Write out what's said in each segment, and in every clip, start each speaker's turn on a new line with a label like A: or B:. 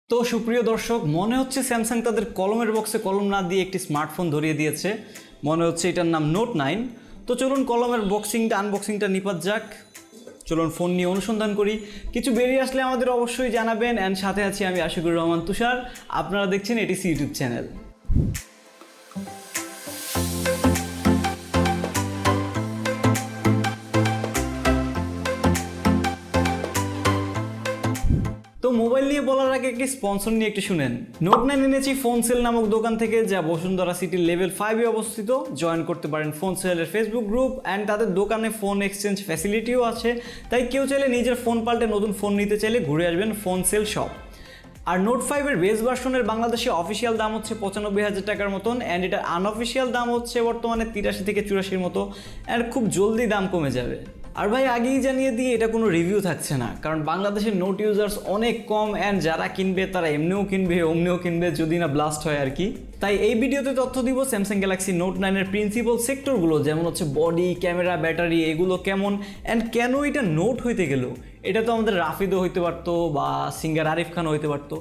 A: তো সুপ্রিয় দর্শক, মনে হচ্ছে স্যামসাং তাদের কলমের বক্সে কলম না দিয়ে একটি স্মার্টফোন ধরিয়ে দিয়েছে। মনে হচ্ছে এটার নাম নোট 9। তো চলুন কলমের আনবক্সিংটা নিপাত যাক। চলুন ফোন নিয়ে অনুসন্ধান করি। কিছু বেরিয়ে আসলে আমাদের অবশ্যই জানাবেন। অ্যান্ড সাথে আছি আমি আশিকুর রহমান তুষার। আপনারা দেখছেন এটিসি ইউটিউব চ্যানেল। তো মোবাইল নিয়ে বলার আগে একটি স্পন্সর নিয়ে একটু শুনেন। নোট 9 এনেছি ফোনসেল নামক দোকান থেকে, যা বসুন্ধরা সিটির লেভেল 5-এ অবস্থিত। জয়েন করতে পারেন ফোনসেলের ফেসবুক গ্রুপ, অ্যান্ড তাদের দোকানে ফোন এক্সচেঞ্জ ফ্যাসিলিটিও আছে। তাই কেউ চাইলে নিজের ফোন পাল্টে নতুন ফোন নিতে চাইলে ঘুরে আসবেন ফোনসেল শপ। আর নোট 5-এর বেস ভার্সনের বাংলাদেশে অফিসিয়াল দাম হচ্ছে 95,000 টাকার মতন, অ্যান্ড এটার আনঅফিসিয়াল দাম হচ্ছে বর্তমানে 83 থেকে 84-র মতো, অ্যান্ড খুব জলদি দাম কমে যাবে। আর ভাই আগেই জানিয়ে দিই, এটা কোনো রিভিউ থাকছে না, কারণ বাংলাদেশের নোট ইউজার্স অনেক কম, অ্যান্ড যারা কিনবে তারা এমনিও কিনবে অমনিও কিনবে, যদি না ব্লাস্ট হয় আর কি। তাই এই ভিডিওতে তথ্য দিব স্যামসাং গ্যালাক্সি নোট 9-এর প্রিন্সিপাল সেক্টরগুলো, যেমন হচ্ছে বডি, ক্যামেরা, ব্যাটারি, এগুলো কেমন, অ্যান্ড কেন এটা নোট হইতে গেল। এটা তো আমাদের রাফিদও হইতে পারতো বা সিঙ্গার আরিফ খানও হইতে পারতো।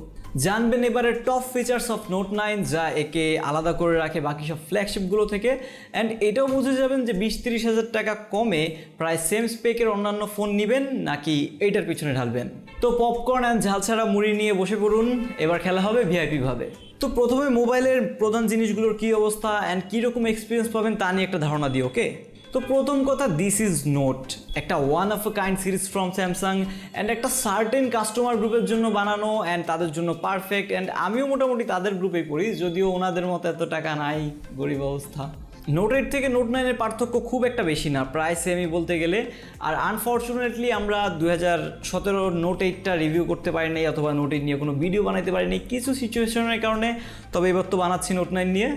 A: জানবেন এবারের টপ ফিচার্স অফ নোট 9, যা একে আলাদা করে রাখে বাকি সব ফ্ল্যাগশিপগুলো থেকে। অ্যান্ড এটাও বুঝে যাবেন যে 20-30 হাজার টাকা কমে প্রায় সেম স্পেকের অন্যান্য ফোন নেবেন নাকি এইটার পিছনে ঢালবেন। তো পপকর্ন অ্যান্ড ঝাল ছাড়া মুড়ি নিয়ে বসে পড়ুন, এবার খেলা হবে ভিআইপি ভাবে। তো প্রথমে মোবাইলের প্রধান জিনিসগুলোর কী অবস্থা অ্যান্ড কীরকম এক্সপিরিয়েন্স পাবেন তা নিয়ে একটা ধারণা দিই, ওকে? তো প্রথম কথা, দিস ইজ নোট, একটা one of a kind series from Samsung, and একটা সার্টেন কাস্টমার গ্রুপের জন্য বানানো, অ্যান্ড তাদের জন্য পারফেক্ট। অ্যান্ড আমিও মোটামুটি তাদের গ্রুপেই পড়ি, যদিও ওনাদের মতো এত টাকা নাই, গরিব অবস্থা। নোট 8 থেকে নোট 9-এর পার্থক্য খুব একটা বেশি না, প্রায় সেমই বলতে গেলে। আর আনফর্চুনেটলি আমরা 2017 নোট 8টা রিভিউ করতে পারি নাই, অথবা নোট 8 নিয়ে কোনো ভিডিও বানাতে পারিনি কিছু সিচুয়েশনের কারণে। তবে এবার তো বানাচ্ছি নোট 9 নিয়ে।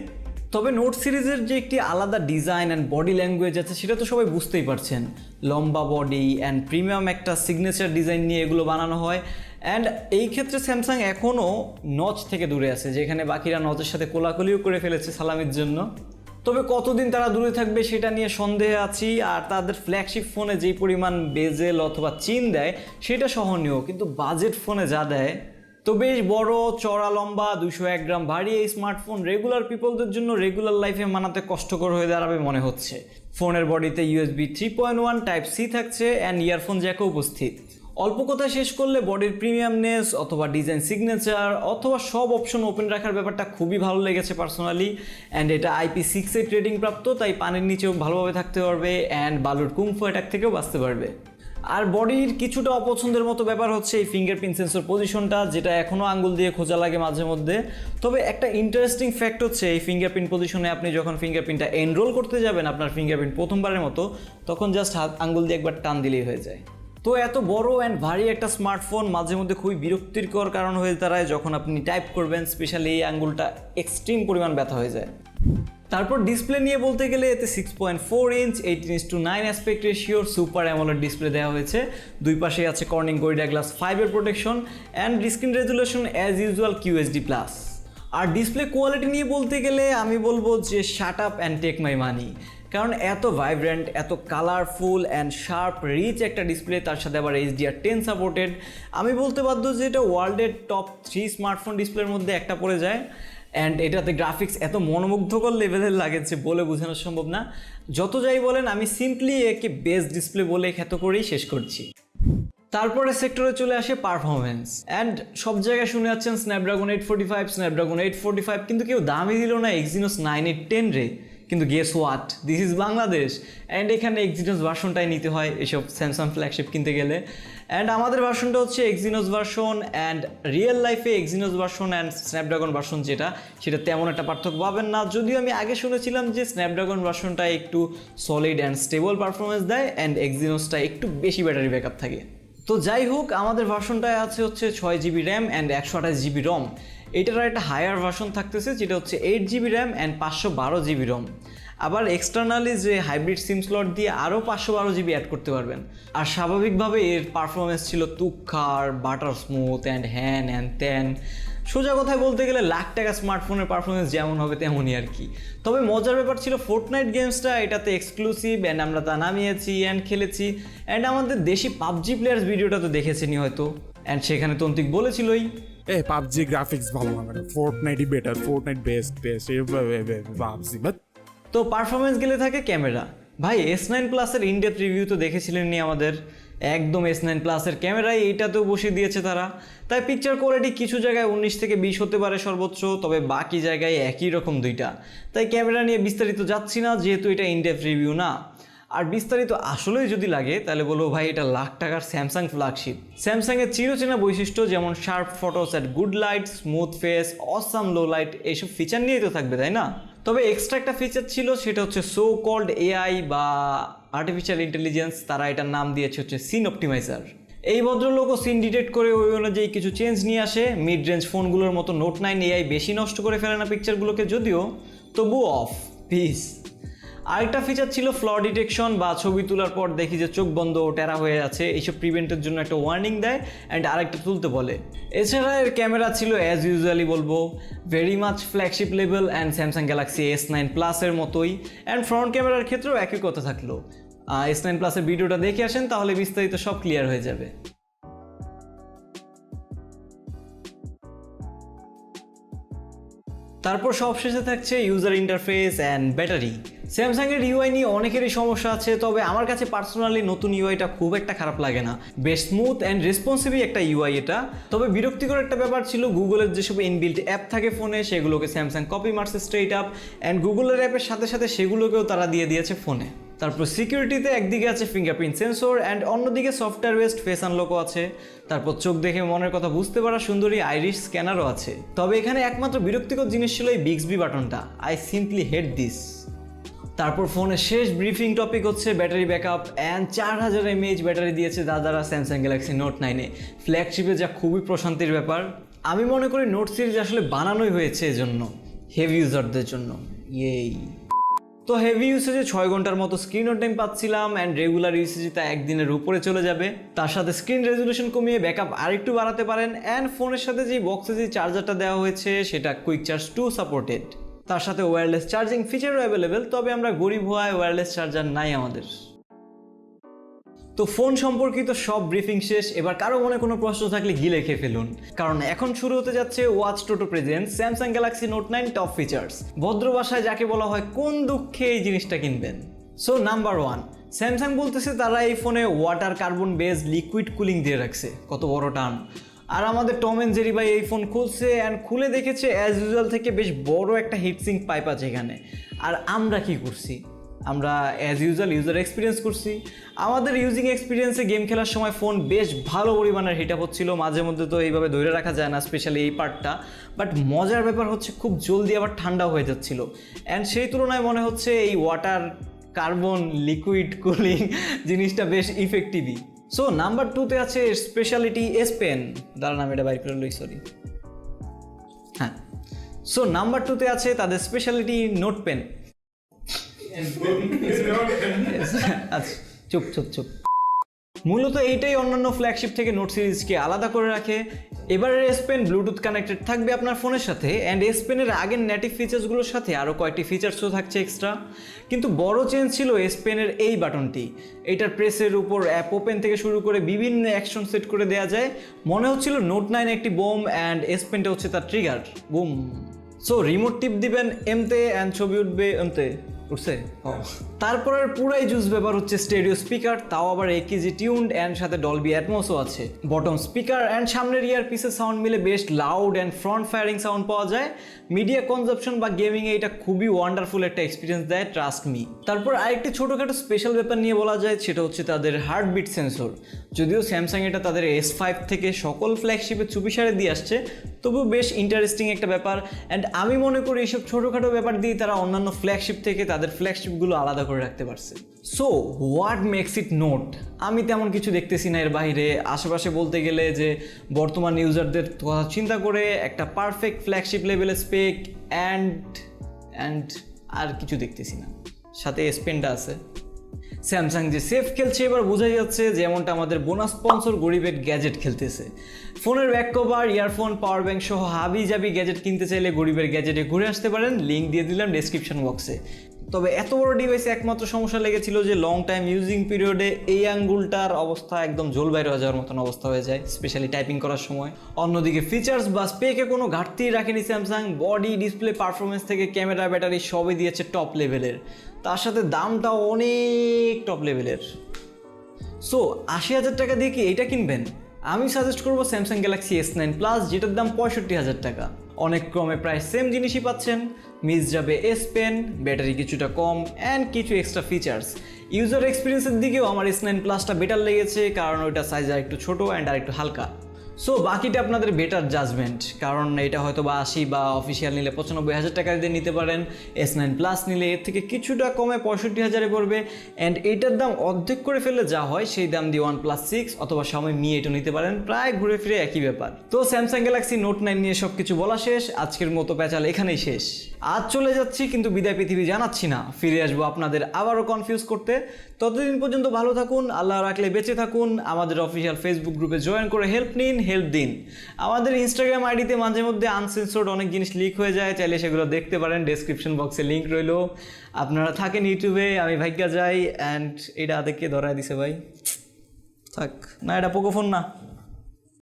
A: তবে নোট সিরিজের যে একটি আলাদা ডিজাইন অ্যান্ড বডি ল্যাঙ্গুয়েজ আছে, সেটা তো সবাই বুঝতেই পারছেন। লম্বা বডি অ্যান্ড প্রিমিয়াম একটা সিগনেচার ডিজাইন নিয়ে এগুলো বানানো হয়। অ্যান্ড এই ক্ষেত্রে স্যামসাং এখনও নচ থেকে দূরে আছে, যেখানে বাকিরা নচের সাথে কোলাকুলিও করে ফেলেছে সালামির জন্য। তবে কতদিন তারা দূরে থাকবে সেটা নিয়ে সন্দেহে আছি। আর তাদের ফ্ল্যাগশিপ ফোনে যেই পরিমাণ বেজেল অথবা চিন দেয় সেটা সহনীয়, কিন্তু বাজেট ফোনে যা দেয়, তো বেশ বড়, চড়া, লম্বা, 201 গ্রাম ভারী এই স্মার্টফোন রেগুলার পিপলদের জন্য রেগুলার লাইফে মানাতে কষ্টকর হয়ে দাঁড়াবে মনে হচ্ছে। ফোনের বডিতে USB 3.1 Type-C থাকছে, অ্যান্ড ইয়ারফোন জ্যাকও উপস্থিত। অল্প কথা শেষ করলে বডির প্রিমিয়ামনেস অথবা ডিজাইন সিগনেচার অথবা সব অপশন ওপেন রাখার ব্যাপারটা খুবই ভালো লেগেছে পার্সোনালি। অ্যান্ড এটা IP68 রেটিং প্রাপ্ত, তাই পানির নিচেও ভালোভাবে থাকতে পারবে, অ্যান্ড বালুর কুংফু অ্যাটাক থেকেও বাঁচতে পারবে। আর বডির কিছুটা অপছন্দের মতো ব্যাপার হচ্ছে এই ফিঙ্গারপ্রিন্ট সেন্সর পজিশনটা, যেটা এখনও আঙ্গুল দিয়ে খোঁজা লাগে মাঝে মধ্যে। তবে একটা ইন্টারেস্টিং ফ্যাক্ট হচ্ছে, এই ফিঙ্গারপ্রিন্ট পজিশনে আপনি যখন ফিঙ্গারপ্রিন্টটা এনরোল করতে যাবেন আপনার ফিঙ্গারপ্রিন্ট প্রথমবারের মতো, তখন জাস্ট আঙ্গুল দিয়ে একবার টান দিলেই হয়ে যায়। তো এত বড় অ্যান্ড ভারী একটা স্মার্টফোন মাঝে মধ্যে খুবই বিরক্তিকর কারণ হয়ে দাঁড়ায় যখন আপনি টাইপ করবেন, স্পেশালি এই আঙ্গুলটা এক্সট্রিম পরিমাণ ব্যথা হয়ে যায়। তারপর ডিসপ্লে নিয়ে বলতে গেলে এতে 6.4 ইঞ্চ 18:9 অ্যাসপেক্ট রেশিওর সুপার অ্যামোলেড ডিসপ্লে দেওয়া হয়েছে। দুই পাশে আছে কর্নিং গরিলা গ্লাস 5-এর protection, and screen resolution as usual QHD+। আর ডিসপ্লে কোয়ালিটি নিয়ে বলতে গেলে আমি বলবো যে shut up and take my money, কারণ এত ভাইব্রেন্ট, এত কালারফুল অ্যান্ড শার্প রিচ একটা ডিসপ্লে, তার সাথে আবার HDR10 সাপোর্টেড। আমি বলতে বাধ্য যে এটা ওয়ার্ল্ডের টপ 3 স্মার্টফোন ডিসপ্লের মধ্যে একটা পড়ে যায়। অ্যান্ড এটাতে গ্রাফিক্স এত মনোমুগ্ধকর লেভেলের লাগে যে বলে বোঝানো সম্ভব না। যত যাই বলেন, আমি সিম্পলি একে বেস্ট ডিসপ্লে বলে খ্যাত করেই শেষ করছি। তারপরে সেক্টরে চলে আসে পারফরমেন্স, অ্যান্ড সব জায়গায় শুনে যাচ্ছেন স্ন্যাপড্রাগন 845, কিন্তু কেউ দামই দিল না Exynos 9810 রে। কিন্তু guess what, this is Bangladesh, and এখানে Exynos ভার্সনটাই নিতে হয় এসব স্যামসাং ফ্ল্যাগশিপ কিনতে গেলে। অ্যান্ড আমাদের ভার্সনটা হচ্ছে Exynos ভার্সন, অ্যান্ড রিয়েল লাইফে Exynos version and Snapdragon version সেটা তেমন একটা পার্থক্য পাবেন না। যদিও আমি আগে শুনেছিলাম যে স্ন্যাপড্রাগন ভার্সনটা একটু সলিড অ্যান্ড স্টেবল পারফরমেন্স দেয়, অ্যান্ড Exynosটা একটু বেশি ব্যাটারি ব্যাকআপ থাকে। তো যাই হোক, আমাদের ভার্সনটায় আছে হচ্ছে 6GB র্যাম অ্যান্ড 128GB রম। এটার একটা হায়ার ভার্সন থাকতেছে, যেটা হচ্ছে 8GB র্যাম অ্যান্ড 512GB রম। আবার এক্সটার্নালি যে হাইব্রিড সিম স্লট দিয়ে আরও 512GB অ্যাড করতে পারবেন। আর স্বাভাবিকভাবে এর পারফরমেন্স ছিল তুক্ষার, বাটার স্মুথ অ্যান্ড হ্যান অ্যান্ড ত্যান। সোজা কথায় বলতে গেলে লাখ টাকা স্মার্টফোনের পারফরমেন্স যেমন হবে তেমনই আর কি। তবে মজার ব্যাপার ছিল ফোর্টনাইট গেমসটা এটাতে এক্সক্লুসিভ অ্যান্ড আমরা তা নামিয়েছি অ্যান্ড খেলেছি অ্যান্ড আমাদের দেশি পাবজি প্লেয়ার্স ভিডিওটা তো দেখেছেনি হয়তো, অ্যান্ড সেখানে তন্ত্রিক বলেছিলই
B: পাবজি গ্রাফিক্স ভালো না, ফোর্টনাইটই বেটার, ফোর্টনাইট বেস্ট পাবজি।
A: তো পারফরমেন্স গেলে থাকে ক্যামেরা। ভাই S9 প্লাসের ইনডেপথ রিভিউ তো দেখেছিলেন নি আমাদের, একদম S9 প্লাসের ক্যামেরায় এইটাতেও বসিয়ে দিয়েছে তারা। তাই পিকচার কোয়ালিটি কিছু জায়গায় 19 থেকে 20 হতে পারে সর্বোচ্চ, তবে বাকি জায়গায় একই রকম দুইটা। তাই ক্যামেরা নিয়ে বিস্তারিত যাচ্ছি না যেহেতু এটা ইনডেপথ রিভিউ না। আর বিস্তারিত আসলেই যদি লাগে তাহলে বলবো ভাই এটা লাখ টাকার স্যামসাং ফ্ল্যাগশিপ। স্যামসাংয়ের চিরচেনা বৈশিষ্ট্য যেমন sharp photos at good light, smooth face, awesome low light, এইসব ফিচার নিয়েই তো থাকবে তাই না? তবে এক্সট্রা একটা ফিচার ছিল, সেটা হচ্ছে সো কল্ড AI বা আর্টিফিশিয়াল ইন্টেলিজেন্স, তারা এটার নাম দিয়েছে হচ্ছে সিন অপটিমাইজার। এই ভদ্রলোকও সিন ডিটেক্ট করে ওই অনুযায়ী কিছু চেঞ্জ নিয়ে আসে। মিড রেঞ্জ ফোনগুলোর মতো নোট 9 AI বেশি নষ্ট করে ফেলে না পিকচারগুলোকে যদিও, তবুও অফ পিস। আরেকটা ফিচার ছিল ফ্ল ডিটেকশন, বা ছবি তোলার পর দেখি যে চোখ বন্ধ টেরা হয়ে আছে, এইসব প্রিভেন্টের জন্য একটা ওয়ার্নিং দেয় অ্যান্ড আরেকটা তুলতে বলে। এছাড়া এর ক্যামেরা ছিল অ্যাজ ইউজুয়ালি বলবো very much flagship level and Samsung Galaxy S9 প্লাসের মতোই, অ্যান্ড ফ্রন্ট ক্যামেরার ক্ষেত্রেও একই কথা থাকলো। S9 প্লাসের ভিডিওটা দেখে আসেন তাহলে বিস্তারিত সব ক্লিয়ার হয়ে যাবে। তারপর সবশেষে থাকছে ইউজার ইন্টারফেস অ্যান্ড ব্যাটারি। স্যামসাংয়ের ইউআই নিয়ে অনেকেরই সমস্যা আছে, তবে আমার কাছে পার্সোনালি নতুন ইউআইটা খুব একটা খারাপ লাগে না, বেশ স্মুথ অ্যান্ড রেসপন্সিভই একটা ইউআই এটা। তবে বিরক্তিকর একটা ব্যাপার ছিল গুগলের যেসব ইনবিল্ট অ্যাপ থাকে ফোনে সেগুলোকে স্যামসাং কপি মারছে স্ট্রেট আপ, অ্যান্ড গুগলের অ্যাপের সাথে সাথে সেগুলোকেও তারা দিয়ে দিয়েছে ফোনে। তারপর সিকিউরিটিতে একদিকে আছে ফিঙ্গারপ্রিন্ট সেন্সর অ্যান্ড অন্যদিকে সফটওয়্যার বেসড ফেস আনলকও আছে। তারপর চোখ দেখে মনের কথা বুঝতে পারা সুন্দরী আইরিশ স্ক্যানারও আছে। তবে এখানে একমাত্র বিরক্তিকর জিনিস ছিল এই বিক্সবি বাটনটা, আই সিম্পলি হেট দিস। তারপর ফোনের শেষ ব্রিফিং টপিক হচ্ছে battery backup and 4000 mAh battery দিয়েছে দাদারা স্যামসাং গ্যালাক্সি নোট 9-এ ফ্ল্যাগশিপে, যা খুবই প্রশান্তির ব্যাপার। আমি মনে করি নোট সিরিজ আসলে বানানোই হয়েছে এজন্য, হেভি ইউজারদের জন্য। ইয়েই। তো হেভি ইউসেজে 6 ঘন্টার মতো স্ক্রিন অন টাইম পাচ্ছিলাম অ্যান্ড রেগুলার ইউসেজে তা একদিনের উপরে চলে যাবে। তার সাথে স্ক্রিন রেজলিউশন কমিয়ে ব্যাকআপ আরেকটু বাড়াতে পারেন অ্যান্ড ফোনের সাথে যে বক্সে যে চার্জারটা দেওয়া হয়েছে সেটা কুইক চার্জ 2 সাপোর্টেড। তার সাথে ওয়্যারলেস চার্জিং ফিচারও অ্যাভেলেবেল, তবে আমরা গরিব হওয়ায় ওয়্যারলেস চার্জার নাই আমাদের। তো ফোন সম্পর্কিত সব ব্রিফিং শেষ। এবার কারো মনে কোনো প্রশ্ন থাকলে গিলে খেয়ে ফেলুন, কারণ এখন শুরু হতে যাচ্ছে watch Toto present Samsung Galaxy Note 9 top features. ভদ্র ভাষায় যাকে বলা হয় কোন দুঃখে এই জিনিসটা কিনবেন। সো নাম্বার 1, স্যামসাং বলতেছে তারা এই ফোনে water carbon base liquid cooling দিয়ে রাখছে। কত বড় টান! আর আমাদের টম এন্ড জেরি ভাই এই ফোন খুলছে অ্যান্ড খুলে দেখেছে অ্যাজ ইউজুয়াল থেকে বেশ বড় একটা হিটসিঙ্ক পাইপ আছে এখানে। আর আমরা কি করছি? আমরা অ্যাজ ইউজুয়াল ইউজার এক্সপিরিয়েন্স করছি। আমাদের ইউজিং এক্সপিরিয়েন্সে গেম খেলার সময় ফোন বেশ ভালো পরিমাণের হিট আপ হচ্ছিল, মাঝে মধ্যে তো এইভাবে ধরে রাখা যায় না, স্পেশালি এই পার্টটা। বাট মজার ব্যাপার হচ্ছে খুব জলদি আবার ঠান্ডা হয়ে যাচ্ছিল, অ্যান্ড সেই তুলনায় মনে হচ্ছে এই ওয়াটার কার্বন লিকুইড কুলিং জিনিসটা বেশ ইফেক্টিভই। সো নাম্বার 2-তে আছে স্পেশালিটি S Pen। দাঁড়ান আমি এটা বাইর করে লই, সরি। হ্যাঁ, সো নাম্বার 2-তে আছে তাদের স্পেশালিটি নোট পেন। আচ্ছা, চুপ চুপ চুপ। মূলত এইটাই অন্যান্য ফ্ল্যাগশিপ থেকে নোট সিরিজকে আলাদা করে রাখে। এবারের S Pen ব্লুটুথ কানেক্টেড থাকবে আপনার ফোনের সাথে, অ্যান্ড S Pen-এর আগের নেটিভ ফিচার্সগুলোর সাথে আরও কয়েকটি ফিচার্সও থাকছে এক্সট্রা। কিন্তু বড় চেঞ্জ ছিল S Pen-এর এই বাটনটি। এইটার প্রেসের উপর অ্যাপ ওপেন থেকে শুরু করে বিভিন্ন অ্যাকশন সেট করে দেওয়া যায়। মনে হচ্ছিল নোট 9 একটি বোম অ্যান্ড S Pen-টা হচ্ছে তার ট্রিগার। বুম। সো রিমোট টিপ দিবেন এমতে অ্যান্ড ছবি উঠবে এমতে। উঠছে? তারপরের পুরাই জুস ব্যাপার হচ্ছে স্টেরিও স্পিকার, তাও আবার AKG টিউনড অ্যান্ড সাথে ডলবি অ্যাটমসও আছে। বটম স্পিকার অ্যান্ড সামনের ইয়ার পিসের সাউন্ড মিলে বেশ loud and front firing sound পাওয়া যায়। মিডিয়া কনজাপশন বা গেমিংয়ে এটা খুবই ওয়ান্ডারফুল একটা এক্সপিরিয়েন্স দেয়, ট্রাস্ট মি। তারপর আরেকটি ছোটোখাটো স্পেশাল ব্যাপার নিয়ে বলা যায়, সেটা হচ্ছে তাদের হার্টবিট সেন্সর। যদিও স্যামসাং এটা তাদের S5 থেকে সকল ফ্ল্যাগশিপে চুপিসারে দিয়ে আসছে, তবুও বেশ ইন্টারেস্টিং একটা ব্যাপার। অ্যান্ড আমি মনে করি এইসব ছোটোখাটো ব্যাপার দিয়ে তারা অন্যান্য ফ্ল্যাগশিপ থেকে তাদের ফ্ল্যাগশিপগুলো আলাদা করে রাখতে পারছে। So what makes it note? আমি তেমন কিছু দেখতেছি না এর বাইরে। আশেপাশে বলতে গেলে যে বর্তমান ইউজারদের কথা চিন্তা করে একটা পারফেক্ট ফ্ল্যাগশিপ লেভেলের স্পেক অ্যান্ড আর কিছু দেখতেছি না। সাথে S Pen-টা আছে। স্যামসাং যে সেফ খেলছে এবার বোঝাই যাচ্ছে, যেমনটা আমাদের বোনাস স্পন্সর গরিবের গ্যাজেট খেলতেছে। ফোনের back cover, earphone, power bank সহ হাবি জাবি গ্যাজেট কিনতে চাইলে গরিবের গ্যাজেটে ঘুরে আসতে পারেন, লিঙ্ক দিয়ে দিলাম ডেসক্রিপশন বক্সে। তবে এত বড় ডিভাইসে একমাত্র সমস্যা লেগেছিল যে লং টাইম ইউজিং পিরিয়ডে এই আঙ্গুলটার অবস্থা একদম জোল বাইরে হয়ে যাওয়ার মতন অবস্থা হয়ে যায়, স্পেশালি টাইপিং করার সময়। অন্যদিকে ফিচার্স বা স্পেকে কোনো ঘাটতি রাখেনি স্যামসাং। বডি, ডিসপ্লে, পারফরমেন্স থেকে ক্যামেরা, ব্যাটারি সবই দিয়েছে টপ লেভেলের, তার সাথে দামটাও অনেক টপ লেভেলের। সো 80,000 টাকা দিয়ে কি এইটা কিনবেন? আমি সাজেস্ট করবো স্যামসাং গ্যালাক্সি S9 প্লাস, যেটার দাম 65,000 টাকা। অনেক কমে প্রায় সেম জিনিসই পাচ্ছেন, মিস যাবে S পেন, ব্যাটারি কিছুটা কম অ্যান্ড কিছু এক্সট্রা ফিচার্স। ইউজার এক্সপিরিয়েন্সের দিকেও আমার S9 প্লাসটা বেটার লেগেছে, কারণ ওইটা সাইজ আর একটু ছোটো অ্যান্ড আর একটু হালকা। সো বাকিটা আপনাদের বেটার জাজমেন্ট, কারণ এটা হয়তো বা 80 বা অফিসিয়াল নিলে 95,000 টাকা দিয়ে নিতে পারেন। S9 প্লাস নিলে এর থেকে কিছুটা কমে 65,000-এ পড়বে। অ্যান্ড এইটার দাম অর্ধেক করে ফেললে যা হয় সেই দাম দিয়ে OnePlus 6 অথবা Xiaomi Mi 8 নিতে পারেন, প্রায় ঘুরে ফিরে একই ব্যাপার। তো স্যামসাং গ্যালাক্সি নোট 9 নিয়ে সব কিছু বলা শেষ, আজকের মতো প্যাচাল এখানেই শেষ। আজ চলে যাচ্ছি কিন্তু বিদায় পৃথিবী জানাচ্ছি না, ফিরে আসবো আপনাদের আবারও কনফিউজ করতে। ততদিন পর্যন্ত ভালো থাকুন, আল্লাহ রাখলে বেঁচে থাকুন। আমাদের অফিসিয়াল ফেসবুক গ্রুপে জয়েন করে হেল্প নিন, হেল্প দিন। আমাদের ইনস্টাগ্রাম আইডিতে মাঝে মধ্যে আনসেন্সর্ড অনেক জিনিস লিক হয়ে যায়, চাইলে সেগুলো দেখতে পারেন, ডেসক্রিপশন বক্সে লিঙ্ক রইলো। আপনারা থাকেন ইউটিউবে, আমি ভাগ্যা যাই। অ্যান্ড এটা দেখে ধরায় দিছে ভাই, থাক না, এটা পোকো ফোন না।